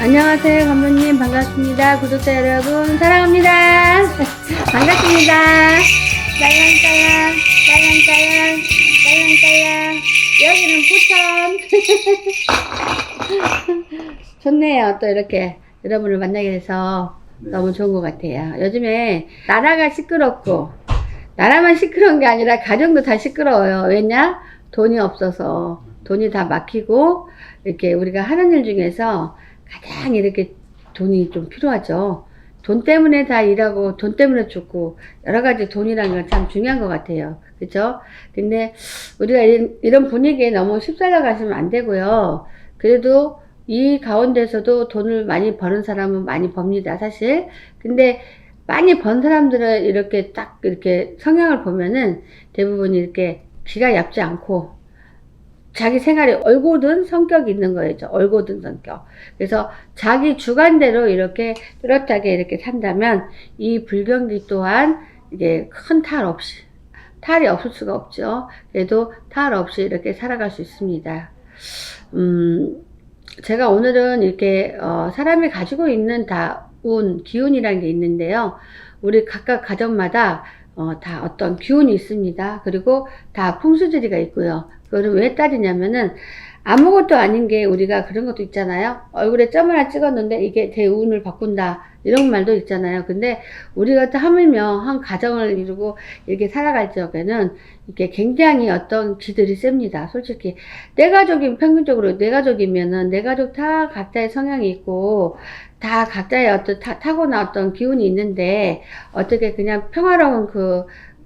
안녕하세요, 감독님. 반갑습니다. 구독자 여러분, 사랑합니다. 반갑습니다. 딸랑딸랑, 딸랑딸랑, 딸랑딸랑. 여기는 부천. 좋네요. 또 이렇게 여러분을 만나게 돼서 너무 좋은 것 같아요. 요즘에 나라가 시끄럽고, 나라만 시끄러운 게 아니라 가정도 다 시끄러워요. 왜냐? 돈이 없어서. 돈이 다 막히고, 이렇게 우리가 하는 일 중에서 가장 이렇게 돈이 좀 필요하죠. 돈 때문에 다 일하고 돈 때문에 죽고 여러 가지 돈이라는 건 참 중요한 것 같아요. 그죠? 근데 우리가 이런 분위기에 너무 휩쓸려 가시면 안 되고요. 그래도 이 가운데서도 돈을 많이 버는 사람은 많이 법니다, 사실. 근데 많이 번 사람들은 이렇게 딱 이렇게 성향을 보면은 대부분 이렇게 기가 얇지 않고 자기 생활에 얼고든 성격이 있는 거죠. 얼고든 성격. 그래서 자기 주관대로 이렇게 뚜렷하게 이렇게 산다면 이 불경기 또한 이게 큰 탈이 없을 수가 없죠. 그래도 탈 없이 이렇게 살아갈 수 있습니다. 제가 오늘은 이렇게 사람이 가지고 있는 기운이라는 게 있는데요. 우리 각각 가정마다 다 어떤 기운이 있습니다. 그리고 다 풍수지리가 있고요. 그거를 왜 따지냐면은 아무것도 아닌 게 우리가 그런 것도 있잖아요. 얼굴에 점 하나 찍었는데 이게 제 운을 바꾼다 이런 말도 있잖아요. 근데 우리가 또 하물며 한 가정을 이루고 이렇게 살아갈 적에는 이게 굉장히 어떤 기들이 셉니다. 솔직히 내 가족이 평균적으로 내 가족이면은 내 가족 다 각자의 성향이 있고 다 각자의 어떤 타고난 어떤 기운이 있는데 어떻게 그냥 평화로운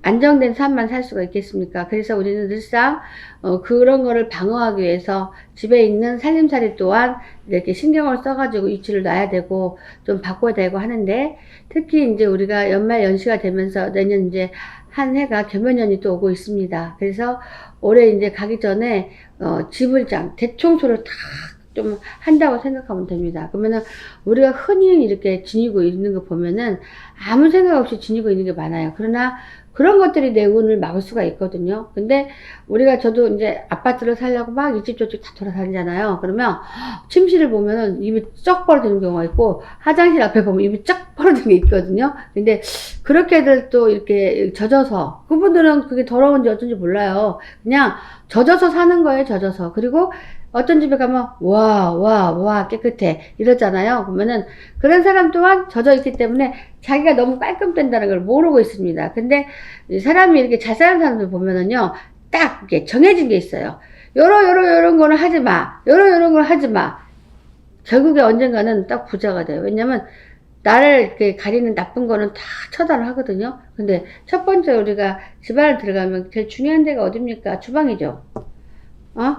안정된 삶만 살 수가 있겠습니까? 그래서 우리는 늘상 그런 거를 방어하기 위해서 집에 있는 살림살이 또한 이렇게 신경을 써가지고 위치를 놔야 되고 좀 바꿔야 되고 하는데 특히 이제 우리가 연말 연시가 되면서 내년 이제 한 해가 개묘년이 또 오고 있습니다. 그래서 올해 이제 가기 전에 집을 대청소를 다 좀 한다고 생각하면 됩니다. 그러면은 우리가 흔히 이렇게 지니고 있는 거 보면은 아무 생각 없이 지니고 있는 게 많아요. 그러나 그런 것들이 내 운을 막을 수가 있거든요. 근데 저도 이제 아파트를 살려고 막 이집 저집 다 돌아다니잖아요. 그러면 침실을 보면은 입이 쩍 벌어지는 경우가 있고 화장실 앞에 보면 입이 쩍 벌어지는 게 있거든요. 근데 그렇게들 또 이렇게 젖어서 그분들은 그게 더러운지 어쩐지 몰라요. 그냥 젖어서 사는 거예요. 젖어서. 그리고 어떤 집에 가면 와 깨끗해 이러잖아요. 그러면은 그런 사람 또한 젖어 있기 때문에 자기가 너무 깔끔된다는 걸 모르고 있습니다. 근데 사람이 이렇게 잘 사는 사람들 보면은요 딱 이렇게 정해진 게 있어요. 요런 거는 하지 마. 요런 걸 하지 마. 결국에 언젠가는 딱 부자가 돼요. 왜냐면 나를 이렇게 가리는 나쁜 거는 다 처단을 하거든요. 근데 첫 번째 우리가 집안을 들어가면 제일 중요한 데가 어딥니까? 주방이죠.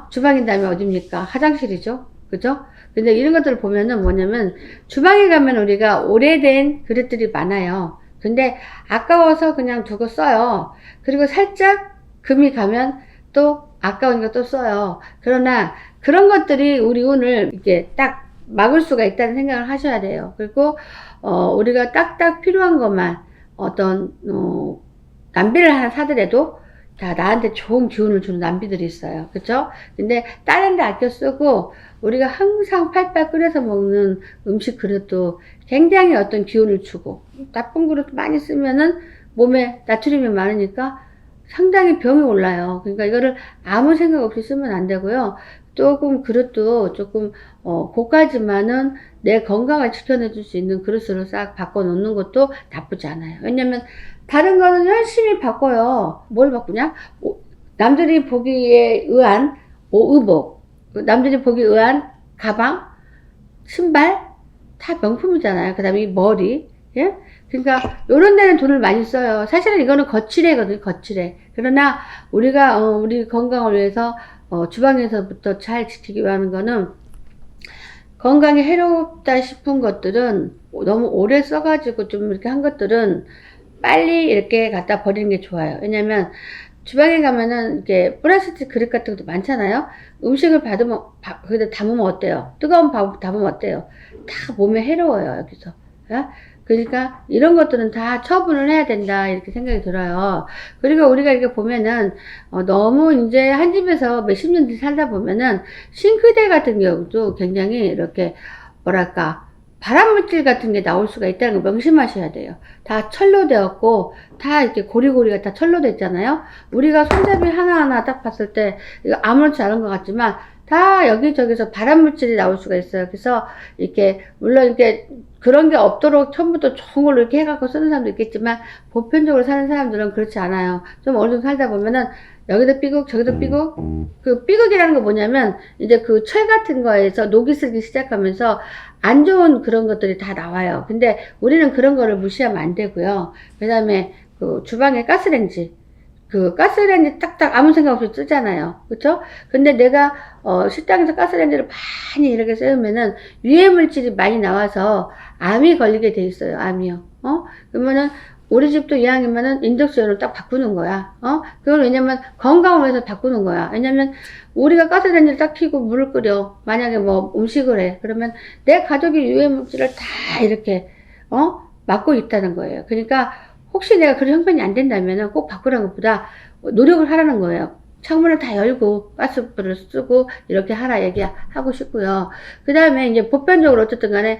주방인 다음에 어딥니까? 화장실이죠. 그죠? 근데 이런 것들을 보면은 뭐냐면, 주방에 가면 우리가 오래된 그릇들이 많아요. 근데 아까워서 그냥 두고 써요. 그리고 살짝 금이 가면 또 아까우니까 또 써요. 그러나 그런 것들이 우리 운을 이렇게 딱 막을 수가 있다는 생각을 하셔야 돼요. 그리고, 우리가 딱딱 필요한 것만 낭비를 하나 사더라도 다 나한테 좋은 기운을 주는 남비들이 있어요. 그쵸? 근데 다른 데 아껴 쓰고 우리가 항상 팔팔 끓여서 먹는 음식 그릇도 굉장히 어떤 기운을 주고 나쁜 그릇 많이 쓰면은 몸에 나트륨이 많으니까 상당히 병이 올라요. 그러니까 이거를 아무 생각 없이 쓰면 안 되고요. 그릇도 조금 고가지만은 내 건강을 지켜내줄 수 있는 그릇으로 싹 바꿔 놓는 것도 나쁘지 않아요. 왜냐면 다른 거는 열심히 바꿔요. 뭘 바꾸냐? 남들이 보기에 의한 의복, 남들이 보기에 의한 가방, 신발, 다 명품이잖아요. 그 다음에 머리, 예? 그러니까 요런 데는 돈을 많이 써요. 사실은 이거는 거칠애거든요. 거칠애. 그러나 우리가 우리 건강을 위해서 주방에서부터 잘 지키기 위한 거는 건강에 해롭다 싶은 것들은 너무 오래 써가지고 좀 이렇게 한 것들은 빨리 이렇게 갖다 버리는 게 좋아요. 왜냐면 주방에 가면은 이렇게 플라스틱 그릇 같은 것도 많잖아요. 음식을 거기다 담으면 어때요? 뜨거운 밥 담으면 어때요? 다 몸에 해로워요, 여기서. 그러니까 이런 것들은 다 처분을 해야 된다 이렇게 생각이 들어요. 그리고 우리가 이렇게 보면은 너무 이제 한 집에서 몇십 년 살다 보면은 싱크대 같은 경우도 굉장히 이렇게 뭐랄까, 발암물질 같은 게 나올 수가 있다는 거 명심하셔야 돼요. 다 철로 되었고, 다 이렇게 고리고리가 다 철로 됐잖아요. 우리가 손잡이 하나하나 딱 봤을 때, 이거 아무렇지 않은 것 같지만, 다 여기저기서 발암물질이 나올 수가 있어요. 그래서, 이렇게, 물론 이렇게, 그런 게 없도록 처음부터 좋은 걸로 이렇게 해갖고 쓰는 사람도 있겠지만, 보편적으로 사는 사람들은 그렇지 않아요. 좀 어느 정도 살다 보면은, 여기도 삐걱, 저기도 삐걱. 그 삐걱이라는 거 뭐냐면, 이제 그 철 같은 거에서 녹이 슬기 시작하면서 안 좋은 그런 것들이 다 나와요. 근데 우리는 그런 거를 무시하면 안 되고요. 그 다음에 그 주방에 가스레인지. 그 가스레인지 딱딱 아무 생각 없이 쓰잖아요. 그쵸? 근데 내가, 식당에서 가스레인지를 많이 이렇게 쓰면은 유해물질이 많이 나와서 암이 걸리게 돼 있어요. 암이요. 그러면은 우리 집도 이왕이면은 인덕션으로 딱 바꾸는 거야. 그건 왜냐면 건강을 위해서 바꾸는 거야. 왜냐면 우리가 가스레인지를 딱 켜고 물을 끓여. 만약에 뭐 음식을 해. 그러면 내 가족이 유해물질을 다 이렇게, 맡고 있다는 거예요. 그러니까 혹시 내가 그런 형편이 안 된다면은 꼭 바꾸라는 것보다 노력을 하라는 거예요. 창문을 다 열고 가스불을 쓰고 이렇게 하라 얘기하고 싶고요. 그 다음에 이제 보편적으로 어쨌든 간에,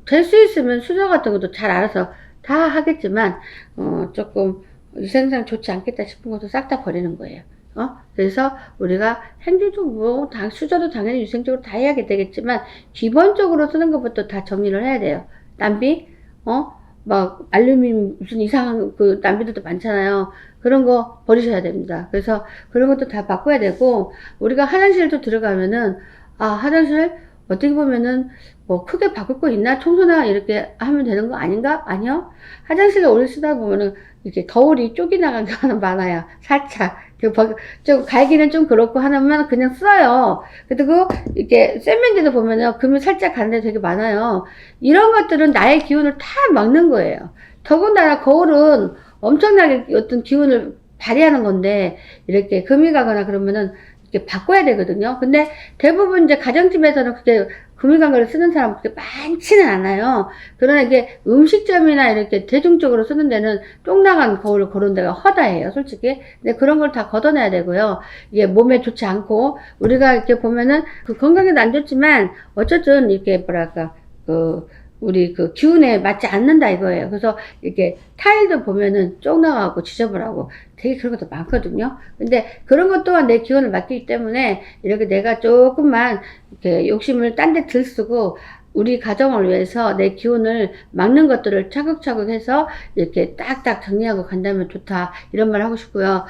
될 수 있으면 수저 같은 것도 잘 알아서 다 하겠지만, 조금 위생상 좋지 않겠다 싶은 것도 싹 다 버리는 거예요. 그래서 우리가 행주도 뭐, 수저도 당연히 위생적으로 다 해야 되겠지만, 기본적으로 쓰는 것부터 다 정리를 해야 돼요. 남비, 막, 알루미늄 무슨 이상한 그 남비들도 많잖아요. 그런 거 버리셔야 됩니다. 그래서 그런 것도 다 바꿔야 되고, 우리가 화장실도 들어가면은, 화장실 어떻게 보면은 뭐 크게 바꿀 거 있나? 청소나 이렇게 하면 되는 거 아닌가? 아니요. 화장실에 오래 쓰다 보면은 이렇게 거울이 쪽이 나간 경우는 많아요. 살짝. 좀 갈기는 좀 그렇고 하나만 그냥 써요. 그리고 이렇게 세면대도 보면은 금이 살짝 가는 데 되게 많아요. 이런 것들은 나의 기운을 다 막는 거예요. 더군다나 거울은 엄청나게 어떤 기운을 발휘하는 건데 이렇게 금이 가거나 그러면은 이렇게 바꿔야 되거든요. 근데 대부분 이제 가정집에서는 그게 금이 간 거를 쓰는 사람 그렇게 많지는 않아요. 그러나 이게 음식점이나 이렇게 대중적으로 쓰는 데는 쪽 나간 거울을 고른 데가 허다해요, 솔직히. 근데 그런 걸 다 걷어내야 되고요. 이게 몸에 좋지 않고, 우리가 이렇게 보면은 그 건강에도 안 좋지만, 어쨌든 이렇게 뭐랄까, 우리 그 기운에 맞지 않는다 이거예요. 그래서 이렇게 타일도 보면은 쪽 나가고 지저분하고 되게 그런 것도 많거든요. 근데 그런 것 또한 내 기운을 맡기기 때문에 이렇게 내가 조금만 이렇게 욕심을 딴 데 들쓰고 우리 가정을 위해서 내 기운을 막는 것들을 차곡차곡 해서 이렇게 딱딱 정리하고 간다면 좋다. 이런 말 하고 싶고요.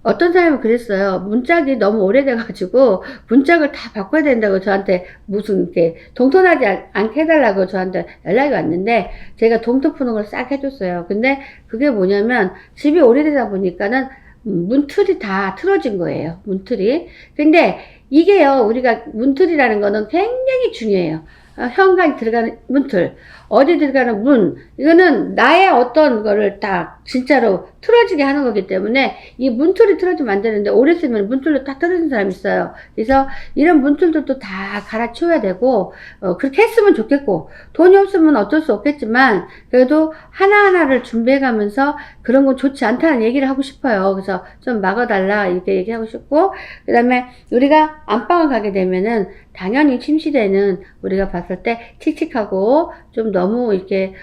어떤 사람이 그랬어요. 문짝이 너무 오래돼가지고 문짝을 다 바꿔야 된다고 저한테 무슨 이렇게 동톤하지 않게 해달라고 저한테 연락이 왔는데 제가 동토 푸는 걸 싹 해줬어요. 근데 그게 뭐냐면 집이 오래되다 보니까는 문틀이 다 틀어진 거예요. 문틀이. 근데 이게요, 우리가 문틀이라는 거는 굉장히 중요해요. 현관이 들어가는 문틀, 어디 들어가는 문, 이거는 나의 어떤 거를 딱 진짜로 틀어지게 하는 거기 때문에 이 문틀이 틀어지면 안 되는데 오래 쓰면 문틀로 딱 틀어진 사람이 있어요. 그래서 이런 문틀들도 다 갈아치워야 되고, 그렇게 했으면 좋겠고, 돈이 없으면 어쩔 수 없겠지만, 그래도 하나하나를 준비해 가면서 그런 건 좋지 않다는 얘기를 하고 싶어요. 그래서 좀 막아달라, 이렇게 얘기하고 싶고, 그 다음에 우리가 안방을 가게 되면은 당연히 침실에는 우리가 봤을 때 칙칙하고 좀 너무 이렇게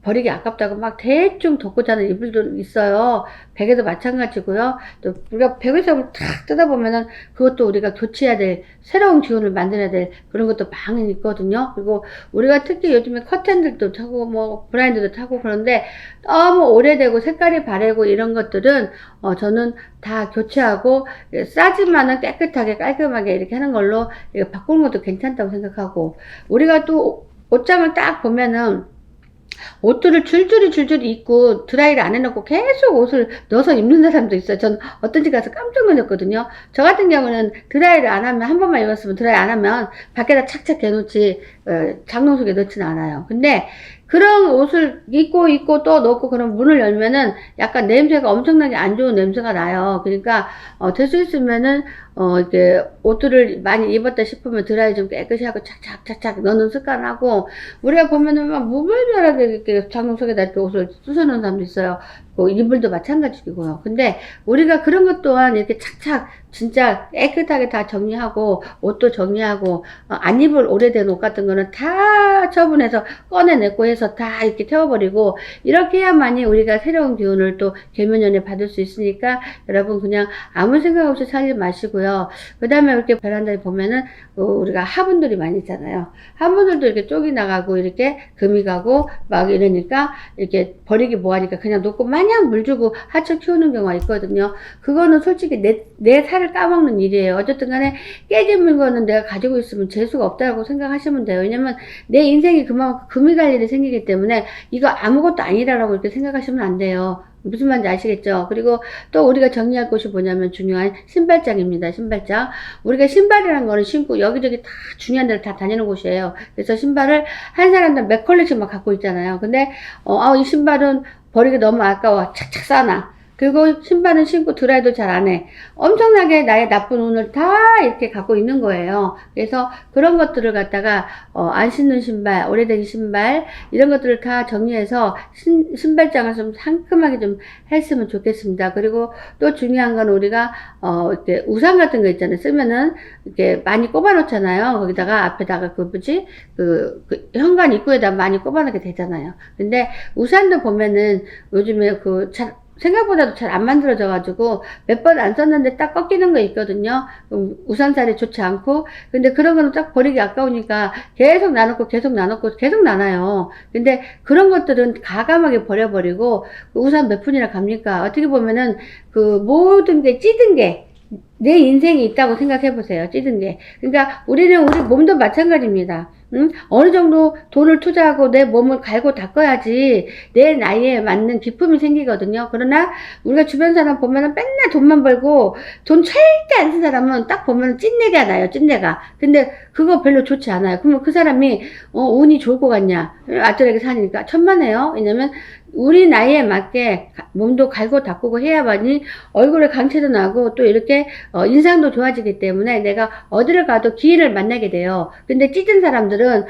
버리기 아깝다고 막 대충 덮고 자는 이불도 있어요. 베개도 마찬가지고요. 또 우리가 베개석을 탁 뜯어보면은 그것도 우리가 교체해야 될 새로운 기운을 만들어야 될 그런 것도 많이 있거든요. 그리고 우리가 특히 요즘에 커튼들도 타고 뭐 브라인드도 타고 그런데 너무 오래되고 색깔이 바래고 이런 것들은 저는 다 교체하고 싸지만은 깨끗하게 깔끔하게 이렇게 하는 걸로 이거 바꾸는 것도 괜찮다고 생각하고, 우리가 또 옷장을 딱 보면은 옷들을 줄줄이 입고 드라이를 안 해놓고 계속 옷을 넣어서 입는 사람도 있어요. 전 어떤 집 가서 깜짝 놀랐거든요. 저 같은 경우는 드라이를 안 하면, 한 번만 입었으면 드라이 안 하면 밖에다 착착 해놓지 장롱 속에 넣지는 않아요. 근데 그런 옷을 입고 또 넣고 그럼 문을 열면은 약간 냄새가 엄청나게 안 좋은 냄새가 나요. 그러니까 될 수 있으면은 이렇게 옷들을 많이 입었다 싶으면 드라이 좀 깨끗이 하고 착착 넣는 습관하고, 우리가 보면은 막 무별별하게 이렇게 장롱 속에다 이렇게 옷을 쑤셔놓은 사람도 있어요. 이불도 마찬가지고요. 근데 우리가 그런 것 또한 이렇게 착착 진짜 깨끗하게 다 정리하고 옷도 정리하고 안 입을 오래된 옷 같은 거는 다 처분해서 꺼내내고 해서 다 이렇게 태워버리고 이렇게 해야만이 우리가 새로운 기운을 또 계면연에 받을 수 있으니까 여러분 그냥 아무 생각 없이 살지 마시고요. 그 다음에 이렇게 베란다에 보면은 우리가 화분들이 많이 있잖아요. 화분들도 이렇게 쪽이 나가고 이렇게 금이 가고 막 이러니까 이렇게 버리기 뭐하니까 그냥 놓고 마냥 물 주고 하청 키우는 경우가 있거든요. 그거는 솔직히 내 살을 까먹는 일이에요. 어쨌든 간에 깨진 물건은 내가 가지고 있으면 재수가 없다고 생각하시면 돼요. 왜냐면 내 인생이 그만큼 금이 갈 일이 생기기 때문에 이거 아무것도 아니라고 이렇게 생각하시면 안 돼요. 무슨 말인지 아시겠죠? 그리고 또 우리가 정리할 곳이 뭐냐면 중요한 신발장입니다. 신발장. 우리가 신발이라는 거는 신고 여기저기 다 중요한 데를 다 다니는 곳이에요. 그래서 신발을 한 사람당 몇 컬렉씩 막 갖고 있잖아요. 근데 이 신발은 버리기 너무 아까워. 착착 싸놔. 그리고 신발은 신고 드라이도 잘 안 해. 엄청나게 나의 나쁜 운을 다 이렇게 갖고 있는 거예요. 그래서 그런 것들을 갖다가 안 신는 신발, 오래된 신발 이런 것들을 다 정리해서 신발장을 좀 상큼하게 좀 했으면 좋겠습니다. 그리고 또 중요한 건 우리가 이렇게 우산 같은 거 있잖아요. 쓰면은 이렇게 많이 꼽아 놓잖아요. 거기다가 앞에다가 그 현관 입구에다 많이 꼽아 놓게 되잖아요. 근데 우산도 보면은 요즘에 생각보다도 잘 안 만들어져가지고 몇 번 안 썼는데 딱 꺾이는 거 있거든요. 우산살이 좋지 않고. 근데 그런 거는 딱 버리기 아까우니까 계속 나눠고 계속 나눠요. 근데 그런 것들은 가감하게 버려버리고 우산 몇 푼이나 갑니까? 어떻게 보면은 모든 게 찌든 게 내 인생이 있다고 생각해 보세요. 찌든 게. 그러니까 우리 몸도 마찬가지입니다. 어느 정도 돈을 투자하고 내 몸을 갈고 닦아야지 내 나이에 맞는 기품이 생기거든요. 그러나 우리가 주변 사람 보면은 맨날 돈만 벌고 돈 절대 안 쓴 사람은 딱 보면 찐내가 나요. 찐내가. 근데 그거 별로 좋지 않아요. 그러면 그 사람이 운이 좋을 것 같냐? 아들에게 사니까 천만에요. 왜냐면 우리 나이에 맞게 몸도 갈고 닦고 해야만이 얼굴에 강체도 나고 또 이렇게 인상도 좋아지기 때문에 내가 어디를 가도 기인을 만나게 돼요. 근데 찌든 사람들은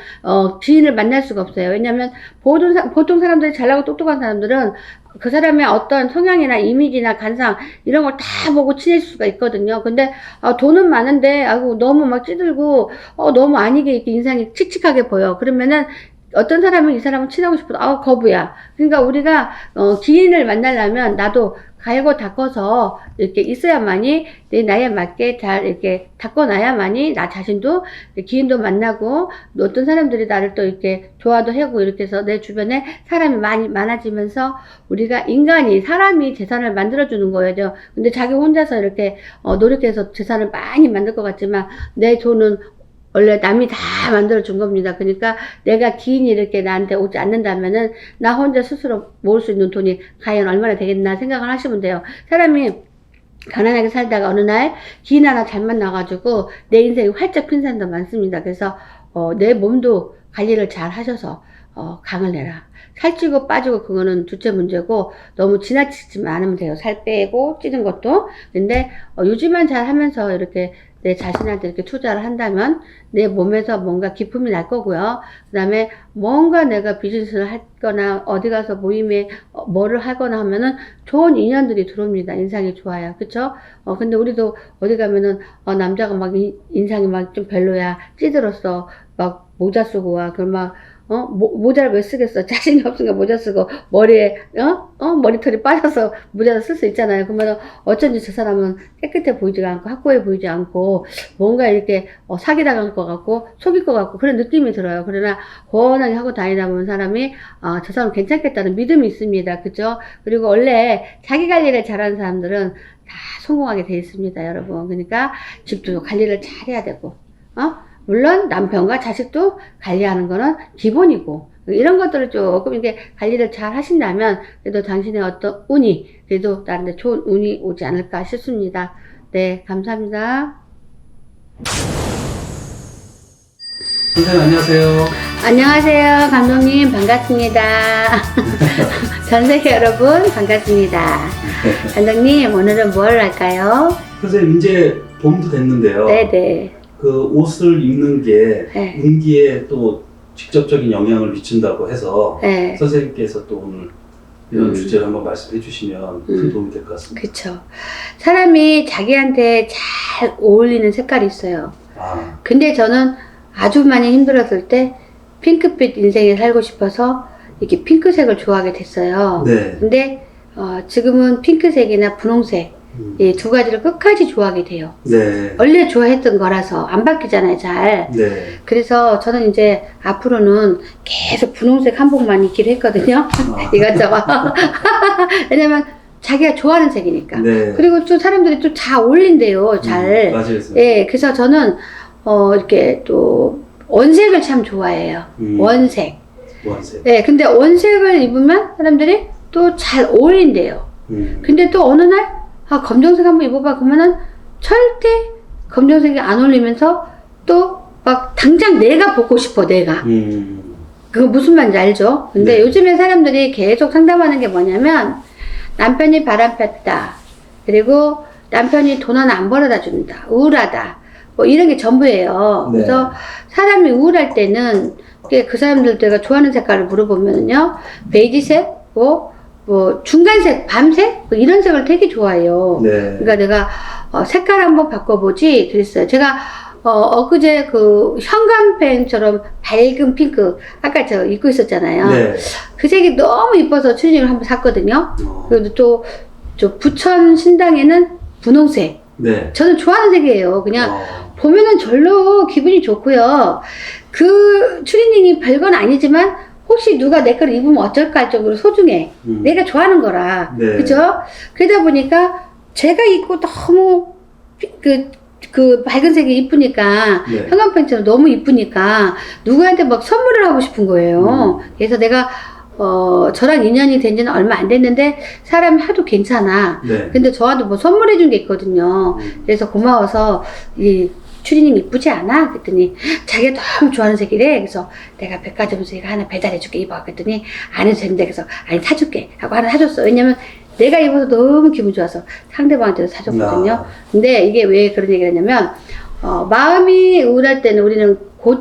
기인을 만날 수가 없어요. 왜냐면 보통 사람들이 잘나고 똑똑한 사람들은 그 사람의 어떤 성향이나 이미지나 관상 이런 걸 다 보고 친해질 수가 있거든요. 근데 돈은 많은데 너무 막 찌들고 너무 아니게 이렇게 인상이 칙칙하게 보여. 그러면은 어떤 사람은 이 사람은 친하고 싶어도 거부야. 그러니까 우리가 기인을 만나려면 나도 갈고 닦아서 이렇게 있어야만이 내 나이에 맞게 잘 이렇게 닦아놔야만이 나 자신도 기인도 만나고 어떤 사람들이 나를 또 이렇게 좋아도 하고 이렇게 해서 내 주변에 사람이 많아지면서 우리가 사람이 재산을 만들어주는 거예요. 근데 자기 혼자서 이렇게 노력해서 재산을 많이 만들 것 같지만 내 돈은 원래 남이 다 만들어준 겁니다. 그러니까 내가 기인이 이렇게 나한테 오지 않는다면은 나 혼자 스스로 모을 수 있는 돈이 과연 얼마나 되겠나 생각을 하시면 돼요. 사람이 가난하게 살다가 어느 날 기인 하나 잘 만나가지고 내 인생이 활짝 핀 사람도 많습니다. 그래서 내 몸도 관리를 잘 하셔서 강을 내라. 살찌고 빠지고 그거는 둘째 문제고 너무 지나치지 않으면 돼요. 살 빼고 찌는 것도. 근데 유지만 잘 하면서 이렇게 내 자신한테 이렇게 투자를 한다면 내 몸에서 뭔가 기품이 날 거고요. 그 다음에 뭔가 내가 비즈니스를 하거나 어디 가서 모임에 뭐를 하거나 하면은 좋은 인연들이 들어옵니다. 인상이 좋아요. 그쵸? 근데 우리도 어디 가면은 남자가 막 인상이 막 좀 별로야. 찌들었어. 막 모자 쓰고 와. 그럼 막 모자를 왜 쓰겠어? 자신이 없으니까 모자 쓰고, 머리에, 머리털이 빠져서 모자를 쓸 수 있잖아요. 그러면 어쩐지 저 사람은 깨끗해 보이지가 않고, 확고해 보이지 않고, 뭔가 이렇게 사기당할 것 같고, 속일 것 같고, 그런 느낌이 들어요. 그러나, 훤하게 하고 다니다 보면 사람이, 저 사람 괜찮겠다는 믿음이 있습니다. 그죠? 그리고 원래 자기 관리를 잘하는 사람들은 다 성공하게 돼 있습니다, 여러분. 그러니까 집도 관리를 잘 해야 되고, 물론 남편과 자식도 관리하는 거는 기본이고 이런 것들을 조금 이렇게 관리를 잘 하신다면 그래도 당신의 어떤 운이 그래도 나한테 좋은 운이 오지 않을까 싶습니다. 네, 감사합니다. 선생님 안녕하세요. 안녕하세요, 감독님 반갑습니다. 전 세계 여러분 반갑습니다. 감독님 오늘은 뭘 할까요? 선생님 이제 봄도 됐는데요. 네네. 그 옷을 입는 게 네. 운기에 또 직접적인 영향을 미친다고 해서 네. 선생님께서 또 오늘 이런 주제를 한번 말씀해 주시면 큰 도움이 될 것 같습니다. 그쵸. 사람이 자기한테 잘 어울리는 색깔이 있어요. 아, 근데 저는 아주 많이 힘들었을 때 핑크빛 인생을 살고 싶어서 이렇게 핑크색을 좋아하게 됐어요. 네. 근데 지금은 핑크색이나 분홍색 이 두 가지를 끝까지 좋아하게 돼요. 네. 원래 좋아했던 거라서 안 바뀌잖아요, 잘. 네. 그래서 저는 이제 앞으로는 계속 분홍색 한복만 입기로 했거든요. 이것저것. 왜냐면 자기가 좋아하는 색이니까. 네. 그리고 또 사람들이 또 잘 어울린대요, 잘. 맞아요. 예, 그래서 저는 이렇게 또 원색을 참 좋아해요. 원색. 원색. 예, 근데 원색을 입으면 사람들이 또 잘 어울린대요. 근데 또 어느 날 검정색 한번 입어봐 그러면은 절대 검정색이 안 어울리면서 또 막 당장 내가 보고 싶어, 내가. 그거 무슨 말인지 알죠? 근데 네. 요즘에 사람들이 계속 상담하는 게 뭐냐면 남편이 바람 폈다, 그리고 남편이 돈 하나 안 벌어다 준다, 우울하다, 뭐 이런 게 전부예요. 네. 그래서 사람이 우울할 때는 그 사람들 내가 좋아하는 색깔을 물어보면요, 베이지색, 뭐 중간색, 밤색, 뭐 이런 색을 되게 좋아해요. 네. 그러니까 내가 색깔 한번 바꿔보지 그랬어요. 제가 엊그제 그 형광펜처럼 밝은 핑크 아까 저 입고 있었잖아요. 네. 그 색이 너무 이뻐서 추리닝을 한번 샀거든요. 어. 그리고 또 저 부천 신당에는 분홍색. 네. 저는 좋아하는 색이에요. 그냥 보면은 절로 기분이 좋고요. 그 추리닝이 별건 아니지만 혹시 누가 내 걸 입으면 어쩔까 할 정도로 소중해. 내가 좋아하는 거라. 네. 그죠? 그러다 보니까 제가 입고 너무 그 밝은 색이 이쁘니까, 네. 형광펜처럼 너무 이쁘니까 누구한테 막 선물을 하고 싶은 거예요. 그래서 내가 저랑 인연이 된 지는 얼마 안 됐는데 사람이 하도 괜찮아. 네. 근데 저한테 뭐 선물해 준 게 있거든요. 그래서 고마워서 이 추리닝 이쁘지 않아? 그랬더니 자기가 너무 좋아하는 색이래. 그래서 내가 백화점에서 이거 하나 배달해 줄게 입어. 그랬더니 안 해도 되는데 그래서 아니 사줄게 하고 하나 사줬어. 왜냐면 내가 입어서 너무 기분 좋아서 상대방한테도 사줬거든요. 근데 이게 왜 그런 얘기를 했냐면 마음이 우울할 때는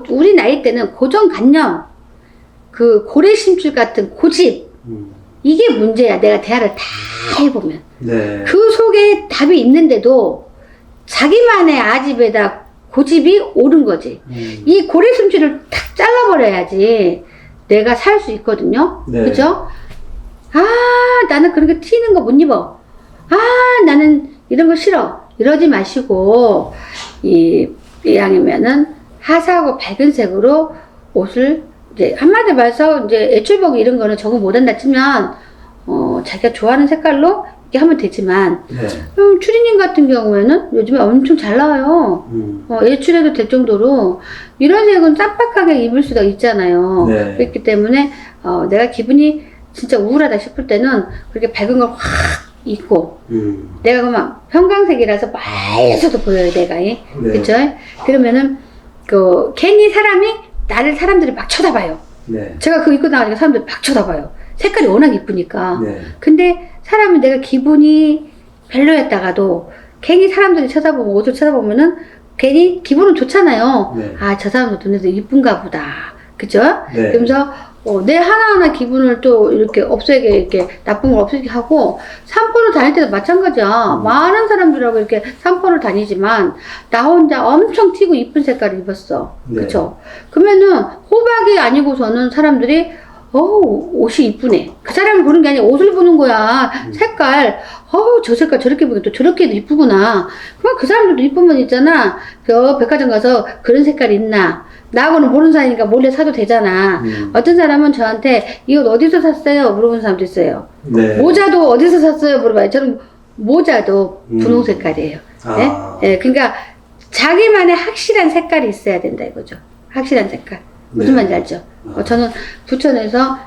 우리 나이 때는 고정관념, 그 고래심줄 같은 고집, 이게 문제야. 내가 대화를 다 해보면. 네. 그 속에 답이 있는데도 자기만의 아집에다 고집이 옳은 거지. 이 고래심줄을 탁 잘라버려야지 내가 살 수 있거든요. 네. 그죠? 나는 그런 거 튀는 거 못 입어. 나는 이런 거 싫어. 이러지 마시고, 이왕이면은 화사하고 밝은 색으로 옷을, 이제, 한마디 말해서, 이제, 애출복 이런 거는 적응 못한다 치면, 자기가 좋아하는 색깔로 이렇게 하면 되지만, 네. 추리닝 같은 경우에는 요즘에 엄청 잘 나와요. 외출해도 될 정도로, 이런 색은 깜빡하게 입을 수가 있잖아요. 네. 그렇기 때문에, 내가 기분이 진짜 우울하다 싶을 때는 그렇게 밝은 걸 확 입고, 내가 그만 형광색이라서 빨개서도 보여요, 내가. 네. 그쵸? 그러면은, 괜히 나를 사람들이 막 쳐다봐요. 네. 제가 그거 입고 나가니까 사람들이 막 쳐다봐요. 색깔이 워낙 이쁘니까. 네. 근데 사람이 내가 기분이 별로였다가도 괜히 사람들이 쳐다보고 옷을 쳐다보면은 괜히 기분은 좋잖아요. 네. 저 사람도 눈에도 이쁜가 보다. 그죠? 네. 그러면서 내 하나하나 기분을 또 이렇게 없애게, 이렇게 나쁜 걸 없애게 하고, 산보를 다닐 때도 마찬가지야. 많은 사람들하고 이렇게 산보를 다니지만, 나 혼자 엄청 튀고 이쁜 색깔을 입었어. 네. 그쵸? 그러면은, 호박이 아니고서는 사람들이, 옷이 이쁘네. 그 사람을 보는 게 아니라 옷을 보는 거야. 색깔. 저 색깔 저렇게 보니까 또 저렇게도 이쁘구나. 그럼 그 사람들도 이쁘면 있잖아. 백화점 가서 그런 색깔 있나. 나하고는 모르는 사이니까 몰래 사도 되잖아. 어떤 사람은 저한테 이 옷 어디서 샀어요? 물어보는 사람도 있어요. 네. 모자도 어디서 샀어요? 물어봐요. 저는 모자도 분홍 색깔이에요. 네? 네, 그러니까 자기만의 확실한 색깔이 있어야 된다 이거죠. 확실한 색깔. 무슨 네. 말인지 알죠? 저는 부천에서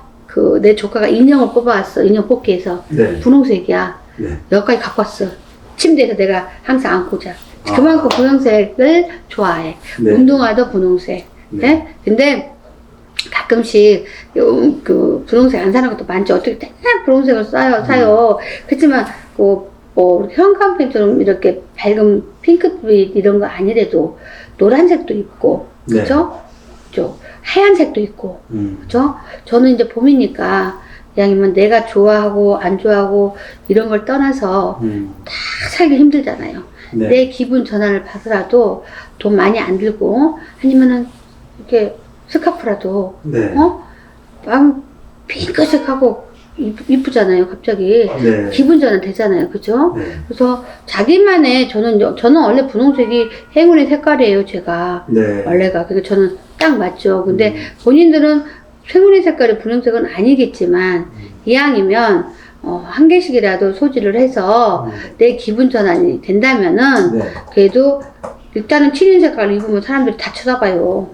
내 조카가 인형을 뽑아왔어. 인형 뽑기에서. 네. 분홍색이야. 네. 여기까지 갖고 왔어. 침대에서 내가 항상 안고 자. 그만큼 분홍색을 좋아해. 네. 운동화도 분홍색. 네. 네? 근데 가끔씩 그 분홍색 안 사는 것도 많죠. 어떻게 맨날 분홍색을 사요. 그렇지만 형광펜처럼 이렇게 밝은 핑크빛 이런 거 아니래도 노란색도 있고, 그죠? 하얀색도 있고, 그죠? 저는 이제 봄이니까 이왕이면 내가 좋아하고 안 좋아하고 이런 걸 떠나서 다 살기 힘들잖아요. 네. 내 기분 전환을 받으라도 돈 많이 안 들고 아니면은 이렇게 스카프라도 네. 막 핑크색하고 이쁘잖아요. 갑자기 네. 기분 전환 되잖아요. 그죠? 네. 그래서 자기만의 저는 원래 분홍색이 행운의 색깔이에요. 제가 네. 원래가 그래서 저는 딱 맞죠. 근데 본인들은 행운의 색깔이 분홍색은 아니겠지만 이왕이면 한 개씩이라도 소지를 해서 내 기분 전환이 된다면은 네. 그래도 일단은 튀는 색깔을 입으면 사람들이 다 쳐다봐요.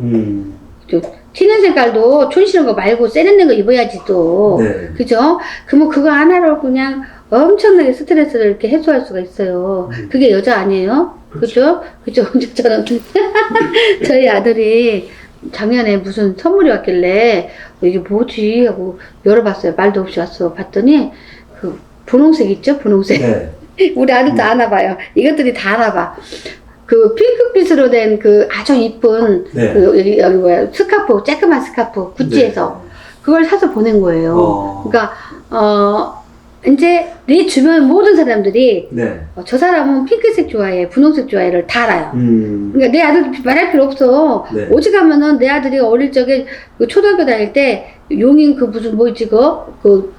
또 튀는 색깔도 촌스러운 거 말고 세련된 거 입어야지 또. 네. 그죠? 그러면 그거 하나로 그냥 엄청나게 스트레스를 이렇게 해소할 수가 있어요. 그게 여자 아니에요? 그죠? 그죠? 저는 저희 아들이 작년에 무슨 선물이 왔길래 이게 뭐지 하고 열어봤어요. 말도 없이 왔어. 봤더니 그 분홍색 있죠? 분홍색. 네. 우리 아들도 아나 봐요. 이것들이 다 아나 봐. 그 핑크빛으로 된 그 아주 이쁜 네. 그 여기 뭐야 스카프, 쬐끄만 스카프 구찌에서 그걸 사서 보낸 거예요. 그러니까 이제 내 주변 모든 사람들이 네. 저 사람은 핑크색 좋아해, 분홍색 좋아해를 다 알아요. 그러니까 내 아들 말할 필요 없어. 네. 오직하면은 내 아들이 어릴 적에 그 초등학교 다닐 때 용인 그 무슨 뭐 있지 그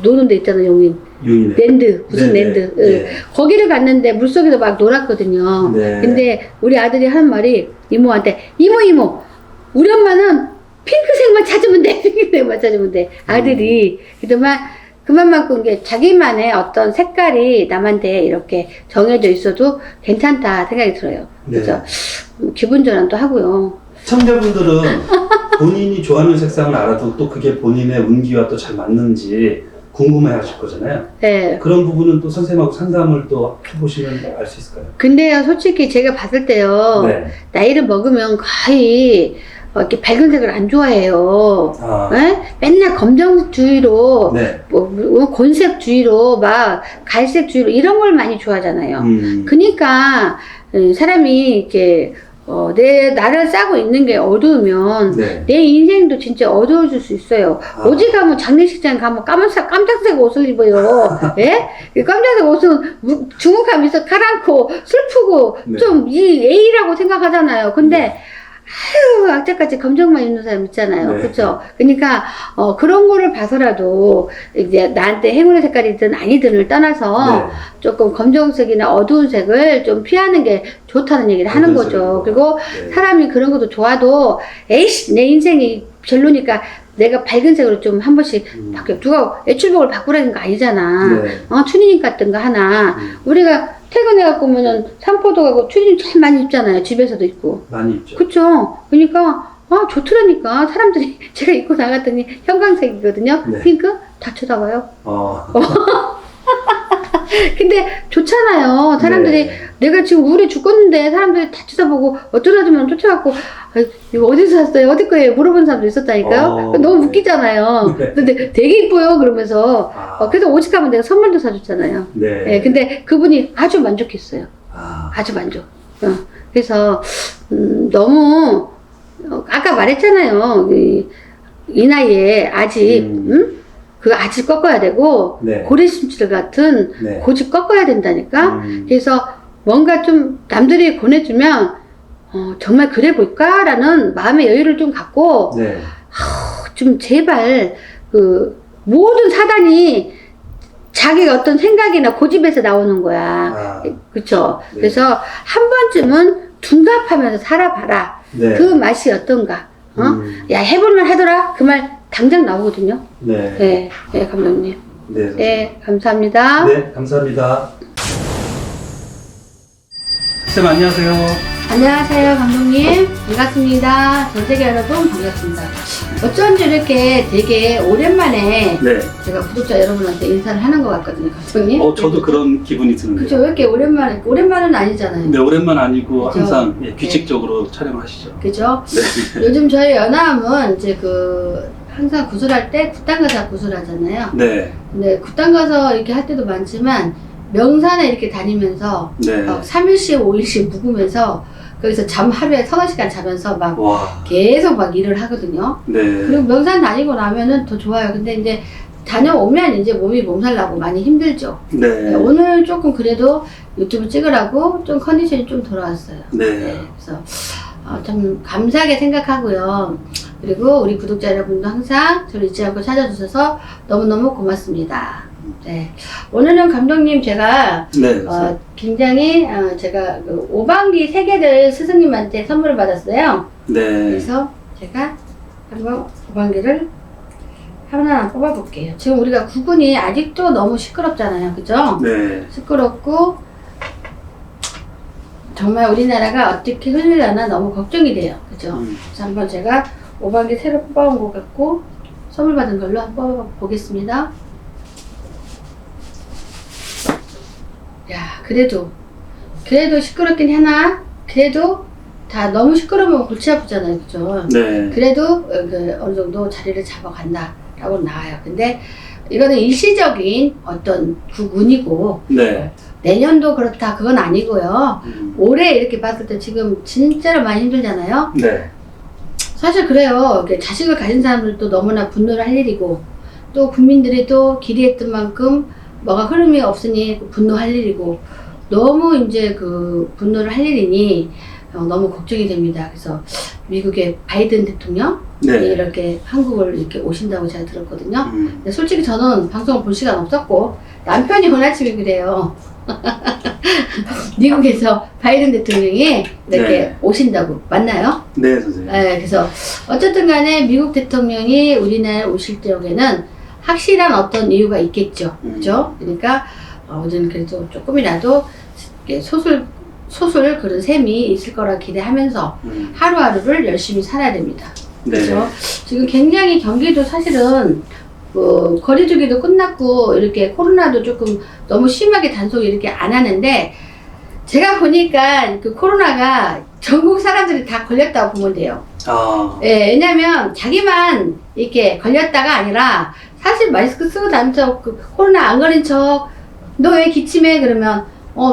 노는 데 있잖아 용인. 용인에. 랜드 무슨 네, 랜드 네. 거기를 갔는데 물속에서 막 놀았거든요. 네. 근데 우리 아들이 하는 말이 이모한테 이모 우리 엄마는 핑크색만 찾으면 돼. 핑크색만 찾으면 돼. 아들이 그만큼 게 자기만의 어떤 색깔이 남한테 이렇게 정해져 있어도 괜찮다 생각이 들어요. 네. 그래서 기분 전환도 하고요. 시청자분들은 본인이 좋아하는 색상을 알아도 또 그게 본인의 운기와 또 잘 맞는지 궁금해 하실 거잖아요. 네. 그런 부분은 또 선생님하고 상담을 또 해보시면 알 수 있을까요? 근데요, 솔직히 제가 봤을 때요, 네. 나이를 먹으면 거의 이렇게 밝은 색을 안 좋아해요. 아. 에? 맨날 검정주의로, 네. 뭐 곤색주의로, 막 갈색주의로 이런 걸 많이 좋아하잖아요. 그러니까 사람이 이렇게 나를 싸고 있는 게 어두우면 네. 내 인생도 진짜 어두워질 수 있어요. 오직 가면 장례식장 가면 깜짝색 옷을 입어요. 예? 이 깜짝색 옷은 중후감이 있어 가라앉고 슬프고 네. 좀 이 A라고 생각하잖아요. 근데 아유 악착같이 검정만 입는 사람 있잖아요. 네. 그렇죠? 그러니까 그런 거를 봐서라도 이제 나한테 행운의 색깔이든 아니든을 떠나서 네. 조금 검정색이나 어두운 색을 좀 피하는 게 좋다는 얘기를 하는 어두운 거죠. 색으로. 그리고 네. 사람이 그런 것도 좋아도 에이씨 내 인생이 별로니까 내가 밝은 색으로 좀 한 번씩 바뀌어. 누가 애출복을 바꾸라는 거 아니잖아. 네. 추리닝 같은 거 하나. 우리가 퇴근해갖고 오면은 산포도 가고 추리닝 참 많이 입잖아요. 집에서도 입고. 많이 있죠. 그쵸? 그러니까 좋더라니까. 사람들이 제가 입고 나갔더니 형광색이거든요. 네. 핑크? 다 쳐다봐요. 어. 근데 좋잖아요. 사람들이 네. 내가 지금 우울해 죽겠는데 사람들이 다 쳐다보고 어쩌라지만 쫓아갖고 이거 어디서 샀어요? 어디 거예요? 물어보는 사람도 있었다니까요. 너무 웃기잖아요. 네. 근데 되게 이뻐요. 그러면서 아. 그래서 오직하면 내가 선물도 사줬잖아요. 네. 예, 근데 그분이 아주 만족했어요. 아. 아주 만족. 그래서 너무 아까 말했잖아요. 이 나이에 아직 그 아직 꺾어야 되고 네. 고래심칠 같은 네. 고집 꺾어야 된다니까. 그래서 뭔가 좀 남들이 권해주면 정말 그래 볼까라는 마음의 여유를 좀 갖고 네. 좀 제발 그 모든 사단이 자기 어떤 생각이나 고집에서 나오는 거야. 아. 그쵸? 네. 그래서 한 번쯤은 둔갑하면서 살아봐라. 네. 그 맛이 어떤가? 야, 해볼만 하더라? 그 말 당장 나오거든요. 네. 네, 네, 감독님. 네. 선생님. 네, 감사합니다. 네, 감사합니다. 쌤 안녕하세요. 안녕하세요, 감독님. 반갑습니다. 전 세계 여러분, 반갑습니다. 어쩐지 이렇게 되게 오랜만에 네. 제가 구독자 여러분한테 인사를 하는 것 같거든요, 감독님. 저도 그런 기분이 드는데요. 그쵸, 왜 이렇게 오랜만은 아니잖아요. 네, 오랜만 아니고 그죠? 항상 규칙적으로 촬영하시죠. 그죠? 네. 요즘 저희 연합은 이제 항상 구슬할 때 굿당 가서 구슬하잖아요. 네. 근데 굿당 가서 이렇게 할 때도 많지만 명산에 이렇게 다니면서 네. 3일씩 5일씩 묵으면서 거기서 하루에 3-4시간 자면서 막 와. 계속 막 일을 하거든요. 네. 그리고 명산 다니고 나면은 더 좋아요. 근데 이제 다녀오면 이제 몸이 몸살나고 많이 힘들죠. 네. 오늘 조금 그래도 유튜브 찍으라고 좀 컨디션이 좀 돌아왔어요. 네. 그래서 참 감사하게 생각하고요. 그리고 우리 구독자 여러분도 항상 저를 잊지 않고 찾아주셔서 너무너무 고맙습니다. 네. 오늘은 감독님 제가 네. 굉장히 제가 그 오방기 3개를 스승님한테 선물을 받았어요. 네. 그래서 제가 한번 오방기를 하나하나 뽑아볼게요. 지금 우리가 구근이 아직도 너무 시끄럽잖아요. 그죠? 네. 시끄럽고 정말 우리나라가 어떻게 흘리려나 너무 걱정이 돼요. 그죠? 그래서 한번 제가 오방기 새로 뽑아온 것 같고 선물 받은 걸로 한번 뽑아보겠습니다. 야, 그래도 시끄럽긴 하나 그래도 다 너무 시끄러우면 골치 아프잖아요. 그죠? 네. 그래도 어느 정도 자리를 잡아간다 라고 나와요. 근데 이거는 일시적인 어떤 구군이고 네. 내년도 그렇다 그건 아니고요. 올해 이렇게 봤을 때 지금 진짜로 많이 힘들잖아요. 네. 사실 그래요. 이렇게 자식을 가진 사람들도 너무나 분노를 할 일이고 또 국민들이 또 기대했던 만큼 뭐가 흐름이 없으니 분노할 일이고 너무 이제 그 분노를 할 일이니 너무 걱정이 됩니다. 그래서 미국의 바이든 대통령 네. 이렇게 한국을 이렇게 오신다고 제가 들었거든요. 근데 솔직히 저는 방송을 볼 시간 없었고 남편이 원하시길 그래요. 미국에서 바이든 대통령이 이렇게 네. 오신다고 맞나요? 네, 선생님. 네, 그래서 어쨌든 간에 미국 대통령이 우리나라에 오실 적에는 확실한 어떤 이유가 있겠죠. 그죠? 그러니까 우리는 그래도 조금이라도 이렇게 소술 그런 셈이 있을 거라 기대하면서 하루하루를 열심히 살아야 됩니다. 네. 그죠? 지금 굉장히 경기도 사실은 거리두기도 끝났고 이렇게 코로나도 조금 너무 심하게 단속 이렇게 안 하는데 제가 보니까 그 코로나가 전국 사람들이 다 걸렸다고 보면 돼요. 예, 왜냐면 자기만 이렇게 걸렸다가 아니라 사실 마스크 쓰고 다니면서 그 코로나 안 걸린 척 너 왜 기침해? 그러면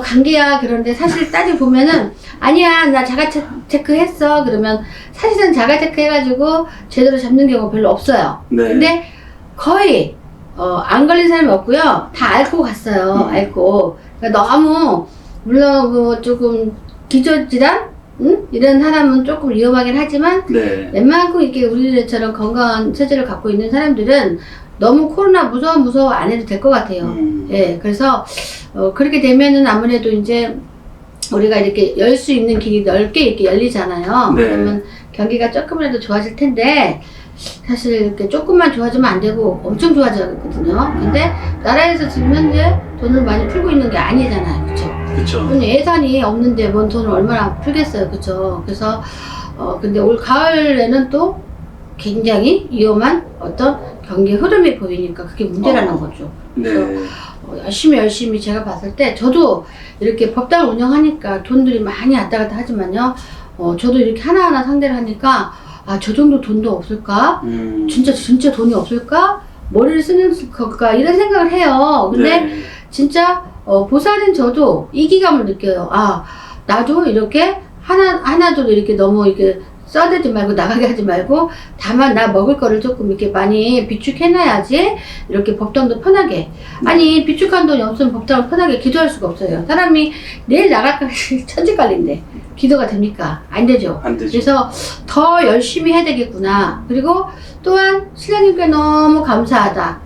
감기야. 그런데 사실 따지고 보면은 아니야 나 자가 체크 했어. 그러면 사실은 자가 체크 해가지고 제대로 잡는 경우가 별로 없어요. 네. 근데 거의 안 걸린 사람이 없고요. 다 앓고 갔어요. 앓고. 그러니까 너무 물론 뭐 조금 기저질환 이런 사람은 조금 위험하긴 하지만 네. 웬만큼 이렇게 우리들처럼 건강한 체질을 갖고 있는 사람들은 너무 코로나 무서워 안 해도 될 것 같아요. 예, 그래서 그렇게 되면은 아무래도 이제 우리가 이렇게 열 수 있는 길이 넓게 이렇게 열리잖아요. 네. 그러면 경기가 조금이라도 좋아질 텐데 사실 이렇게 조금만 좋아지면 안 되고 엄청 좋아져야거든요. 근데 나라에서 지금 현재 돈을 많이 풀고 있는 게 아니잖아요. 그쵸? 그쵸. 예산이 없는데 뭔 돈을 얼마나 풀겠어요. 그쵸? 그래서 근데 올 가을에는 또 굉장히 위험한 어떤 경기 흐름이 보이니까 그게 문제라는 거죠. 네. 그래서 열심히 제가 봤을 때 저도 이렇게 법당을 운영하니까 돈들이 많이 왔다 갔다 하지만요. 저도 이렇게 하나하나 상대를 하니까 저 정도 돈도 없을까? 진짜 돈이 없을까? 머리를 쓰는 걸까? 이런 생각을 해요. 근데 네. 진짜 보살인 저도 이기감을 느껴요. 나도 이렇게 하나도 이렇게 너무 이렇게 써대지 말고 나가게 하지 말고 다만 나 먹을 거를 조금 이렇게 많이 비축해놔야지 이렇게 법당도 편하게. 아니 비축한 돈이 없으면 법당을 편하게 기도할 수가 없어요. 사람이 내일 나갈까 천지깔린데 기도가 됩니까? 안 되죠. 안 되죠. 그래서 더 열심히 해야 되겠구나. 그리고 또한 신령님께 너무 감사하다.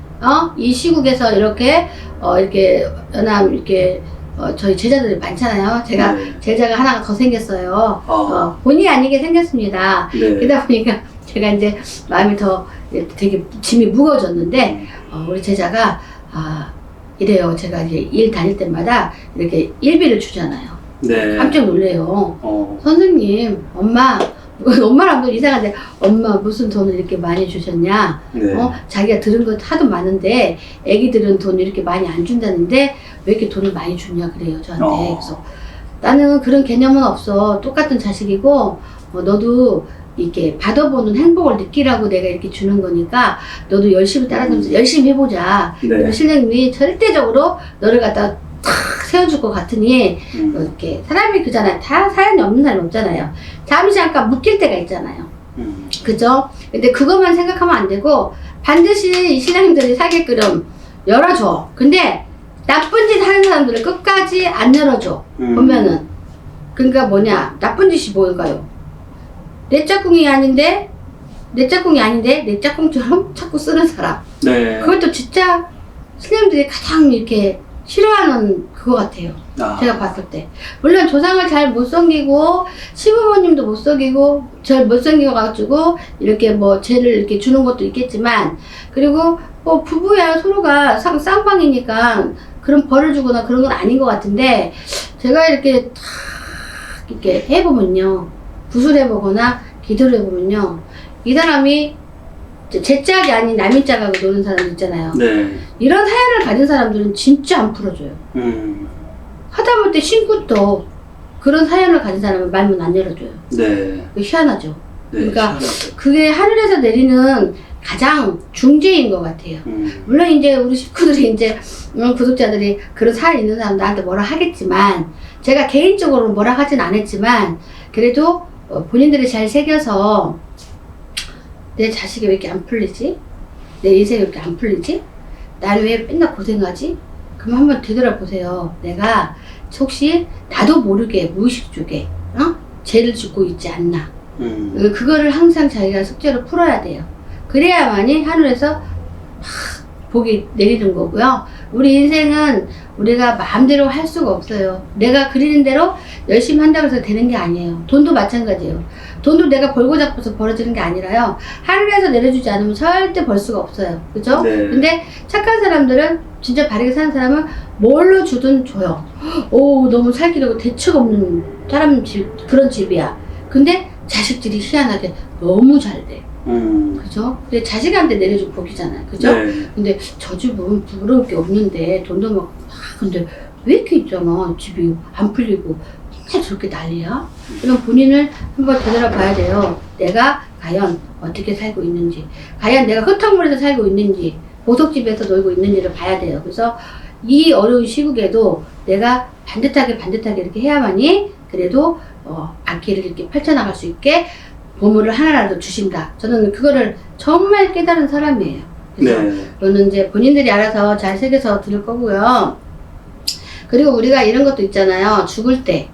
이 시국에서 이렇게 연합 이렇게 저희 제자들이 많잖아요. 제가 네. 제자가 하나가 더 생겼어요. 본의 아니게 생겼습니다. 네. 그러다 보니까 제가 이제 마음이 더 되게 짐이 무거워졌는데 우리 제자가 이래요. 제가 이제 일 다닐 때마다 이렇게 일비를 주잖아요. 네. 깜짝 놀래요. 선생님, 엄마랑 또 이상한데 엄마 무슨 돈을 이렇게 많이 주셨냐? 네. 자기가 들은 거 하도 많은데 애기들은 돈 이렇게 많이 안 준다는데 왜 이렇게 돈을 많이 주냐 그래요 저한테. 그래서 나는 그런 개념은 없어. 똑같은 자식이고 너도 이렇게 받아보는 행복을 느끼라고 내가 이렇게 주는 거니까 너도 열심히 따라가면서 열심히 해보자. 네. 신령님이 절대적으로 너를 갖다 탁 세워줄 것 같으니 이렇게 사람이 그잖아요. 다 사연이 없는 사람이 없잖아요. 잠시 잠깐 묶일 때가 있잖아요. 그죠? 근데 그것만 생각하면 안 되고 반드시 이 신앙님들이 사기꾼은 열어줘. 근데 나쁜 짓 하는 사람들을 끝까지 안 열어줘. 보면은. 그러니까 뭐냐, 나쁜 짓이 뭘까요? 내 짝꿍이 아닌데 내 짝꿍처럼 자꾸 쓰는 사람. 네. 그것도 진짜 신령들이 가장 이렇게 싫어하는 그거 같아요. 제가 봤을 때. 물론 조상을 잘 못 섬기고, 시부모님도 못 섬기고, 잘 못 섬겨가지고, 이렇게 뭐 죄를 이렇게 주는 것도 있겠지만, 그리고 뭐 부부야 서로가 쌍방이니까 그런 벌을 주거나 그런 건 아닌 것 같은데, 제가 이렇게 탁 이렇게 해보면요. 구술해보거나 기도를 해보면요. 이 사람이 제 짝이 아닌 남의 짝하고 노는 사람 있잖아요. 네. 이런 사연을 가진 사람들은 진짜 안 풀어줘요. 하다못해 신굿도 그런 사연을 가진 사람은 말문 안 열어줘요. 네. 희한하죠. 네, 그러니까 희한하죠. 그게 하늘에서 내리는 가장 중재인 것 같아요. 물론 이제 우리 식구들이 이제 구독자들이 그런 사연 있는 사람 나한테 뭐라 하겠지만, 제가 개인적으로 뭐라 하진 않았지만, 그래도 본인들이 잘 새겨서 내 자식이 왜 이렇게 안 풀리지? 내 인생이 왜 이렇게 안 풀리지? 나는 왜 맨날 고생하지? 그럼 한번 되돌아보세요. 내가 혹시 나도 모르게 무의식 쪽에 죄를 짓고 있지 않나. 그거를 항상 자기가 숙제로 풀어야 돼요. 그래야만이 하늘에서 막 복이 내리는 거고요. 우리 인생은 우리가 마음대로 할 수가 없어요. 내가 그리는 대로 열심히 한다고 해서 되는 게 아니에요. 돈도 마찬가지예요. 돈도 내가 벌고 잡아서 벌어지는 게 아니라요. 하늘에서 내려주지 않으면 절대 벌 수가 없어요. 그죠? 네. 근데 착한 사람들은, 진짜 바르게 사는 사람은 뭘로 주든 줘요. 오, 너무 살기라고 대책 없는 사람 집, 그런 집이야. 근데 자식들이 희한하게 너무 잘 돼. 그죠? 근데 자식한테 내려준 복이잖아요. 그죠? 네. 근데 저 집은 부러울 게 없는데 돈도 막, 근데 왜 이렇게 있잖아. 집이 안 풀리고 맨날 저렇게 난리야? 그럼 본인을 한번 되돌아봐야 돼요. 내가 과연 어떻게 살고 있는지, 과연 내가 흙탕물에서 살고 있는지, 보석집에서 놀고 있는지를 봐야 돼요. 그래서 이 어려운 시국에도 내가 반듯하게 이렇게 해야만이 그래도 앞길을 이렇게 펼쳐나갈 수 있게 보물을 하나라도 주신다. 저는 그거를 정말 깨달은 사람이에요. 그래서 네. 저는 이제 본인들이 알아서 잘 새겨서 들을 거고요. 그리고 우리가 이런 것도 있잖아요. 죽을 때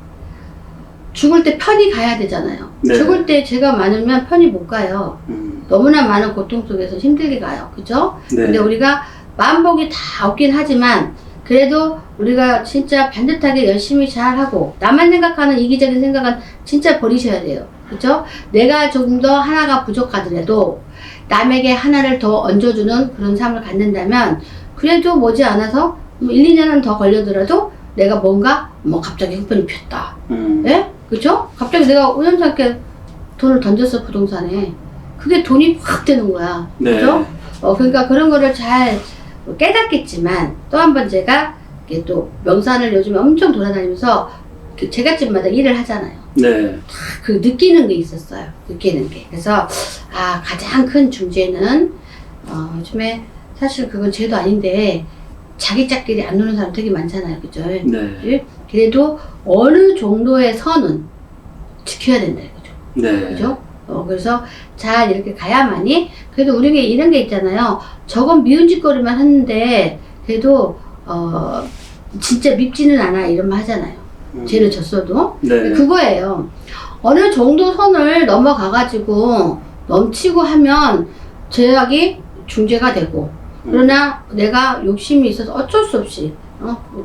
편히 가야 되잖아요. 네. 죽을 때 죄가 많으면 편히 못 가요. 너무나 많은 고통 속에서 힘들게 가요. 그죠? 네. 근데 우리가 마음복이 다 없긴 하지만, 그래도 우리가 진짜 반듯하게 열심히 잘하고, 나만 생각하는 이기적인 생각은 진짜 버리셔야 돼요. 그죠? 내가 조금 더 하나가 부족하더라도 남에게 하나를 더 얹어주는 그런 삶을 갖는다면, 그래도 머지않아서 1, 2년은 더 걸려더라도 내가 뭔가 갑자기 형편이 폈다. 예? 그죠? 갑자기 내가 우연찮게 돈을 던졌어, 부동산에. 그게 돈이 확 되는 거야. 네. 그죠? 그러니까 그런 거를 잘 깨닫겠지만, 또 한 번 제가 이렇게 또 명산을 요즘에 엄청 돌아다니면서 그 제갓집마다 일을 하잖아요. 네. 그 느끼는 게 있었어요. 느끼는 게. 그래서 가장 큰 중죄는 요즘에 사실 그건 죄도 아닌데 자기 짝끼리 안 노는 사람 되게 많잖아요. 그죠? 네. 그래도 어느 정도의 선은 지켜야 된다 이거죠. 네. 그죠? 그래서 잘 이렇게 가야만이, 그래도 우리가 이런 게 있잖아요. 저건 미운 짓거리만 하는데 그래도 진짜 밉지는 않아, 이런 말 하잖아요. 죄를 졌어도. 네. 그거예요. 어느 정도 선을 넘어가가지고 넘치고 하면 죄악이 중죄가 되고, 그러나 내가 욕심이 있어서 어쩔 수 없이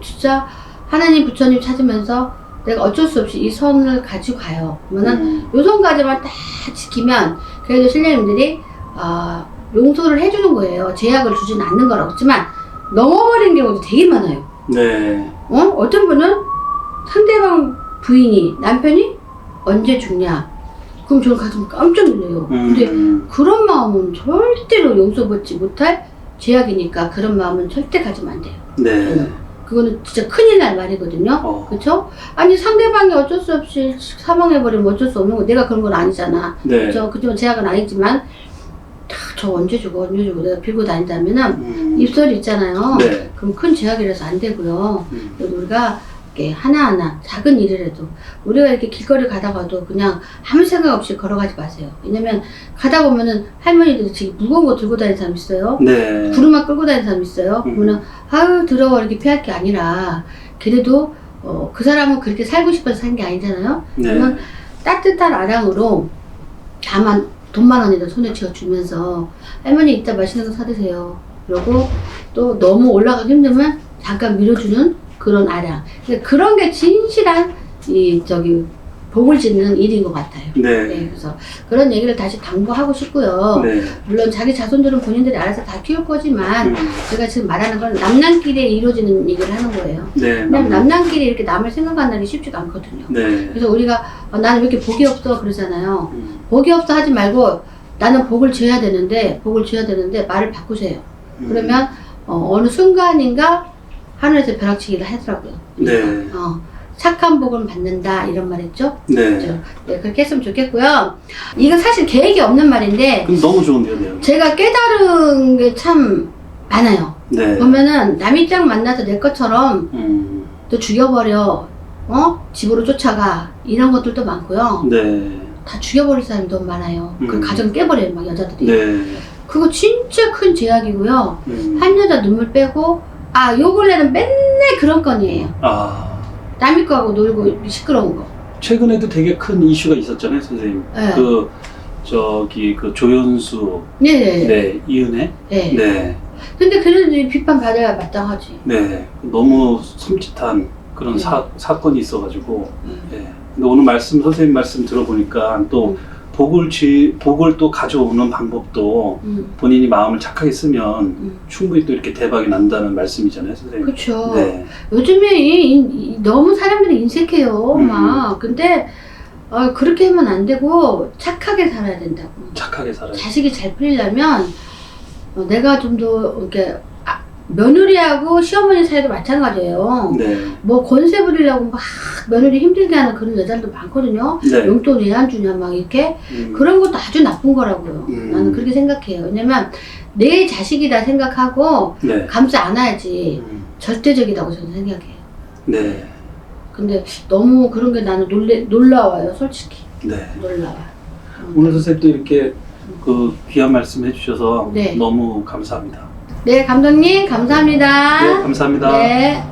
진짜 하나님 부처님 찾으면서 내가 어쩔 수 없이 이 선을 가지고 가요. 그러면은 요 선까지만 딱 지키면 그래도 신령님들이 용서를 해주는 거예요. 제약을 주지는 않는 거라고 했지만 넘어버린 경우도 되게 많아요. 네. 어떤 분은 상대방 부인이, 남편이 언제 죽냐, 그럼 저는 가슴 깜짝 놀래요. 근데 그런 마음은 절대로 용서받지 못할 죄악이니까 그런 마음은 절대 가지면 안 돼요. 네. 그거는 진짜 큰일 날 말이거든요. 그렇죠? 아니 상대방이 어쩔 수 없이 사망해버리면 어쩔 수 없는 거, 내가 그런 건 아니잖아. 네. 그렇죠? 그지만 제약은 아니지만 저 언제 죽어 내가 빌고 다닌다면은 입설이 있잖아요. 네. 그럼 큰 제약이라서 안 되고요. 그래도 우리가 이렇게 하나하나 작은 일이라도 우리가 이렇게 길거리 가다가도 그냥 아무 생각 없이 걸어가지 마세요. 왜냐면 가다 보면은 할머니들이 지금 무거운 거 들고 다니는 사람 있어요. 네. 구루마 끌고 다니는 사람 있어요. 그러면 아유 더러워 이렇게 피할 게 아니라 그래도 그 사람은 그렇게 살고 싶어서 산 게 아니잖아요. 네. 그러면 따뜻한 아량으로 다만 돈만 원이라도 손에 쥐어주면서 할머니 이따 맛있는 거 사드세요. 그리고 또 너무 올라가기 힘들면 잠깐 밀어주는 그런 아량. 그런 게 진실한 복을 짓는 일인 것 같아요. 네. 네, 그래서 그런 얘기를 다시 당부하고 싶고요. 네. 물론 자기 자손들은 본인들이 알아서 다 키울 거지만 제가 지금 말하는 건 남남끼리에 이루어지는 얘기를 하는 거예요. 네. 왜냐면 남남끼리 이렇게 남을 생각하는 게 쉽지가 않거든요. 네. 그래서 우리가 나는 왜 이렇게 복이 없어 그러잖아요. 복이 없어 하지 말고 나는 복을 줘야 되는데 말을 바꾸세요. 그러면 어느 순간인가 하늘에서 벼락치기를 하더라고요. 네. 착한 복은 받는다 이런 말 했죠? 네. 그렇죠? 네, 그렇게 했으면 좋겠고요. 이건 사실 계획이 없는 말인데 그럼 너무 좋은데요, 내용. 제가 깨달은 게 참 많아요. 네. 보면은 남 입장 만나서 내 것처럼 또 죽여버려, 집으로 쫓아가 이런 것들도 많고요. 네. 다 죽여버릴 사람이 너무 많아요. 그 가정 깨버려요, 막 여자들이. 네. 그거 진짜 큰 제약이고요. 한 여자 눈물 빼고 요 근래는 맨날 그런 건이에요. 남의 거하고 놀고 시끄러운 거. 최근에도 되게 큰 이슈가 있었잖아요, 선생님. 네. 그 조연수, 네네. 네, 이은혜. 네. 네. 근데 그래도 비판 받아야 마땅하지. 네. 너무 섬찟한 그런 네. 사건이 있어가지고. 네. 근데 오늘 선생님 말씀 들어보니까 또 복을 또 가져오는 방법도 본인이 마음을 착하게 쓰면 충분히 또 이렇게 대박이 난다는 말씀이잖아요, 선생님. 그렇죠. 네. 요즘에 너무 사람들이 인색해요, 막. 근데 그렇게 하면 안 되고 착하게 살아야 된다고. 착하게 살아요. 자식이 잘 풀리려면 내가 좀 더 이렇게 며느리하고 시어머니 사이도 마찬가지예요. 네. 뭐 권세 부리려고 막 며느리 힘들게 하는 그런 여자들도 많거든요. 네. 용돈 왜 안 주냐 막 이렇게 그런 것도 아주 나쁜 거라고요. 나는 그렇게 생각해요. 왜냐면 내 자식이다 생각하고 네. 감싸 안아야지 절대적이라고 저는 생각해요. 네. 근데 너무 그런 게 나는 놀라워요, 솔직히. 네. 놀라워요. 오늘 선생님 또 이렇게 그 귀한 말씀 해주셔서 네. 너무 감사합니다. 네, 감독님 감사합니다. 네, 감사합니다. 네.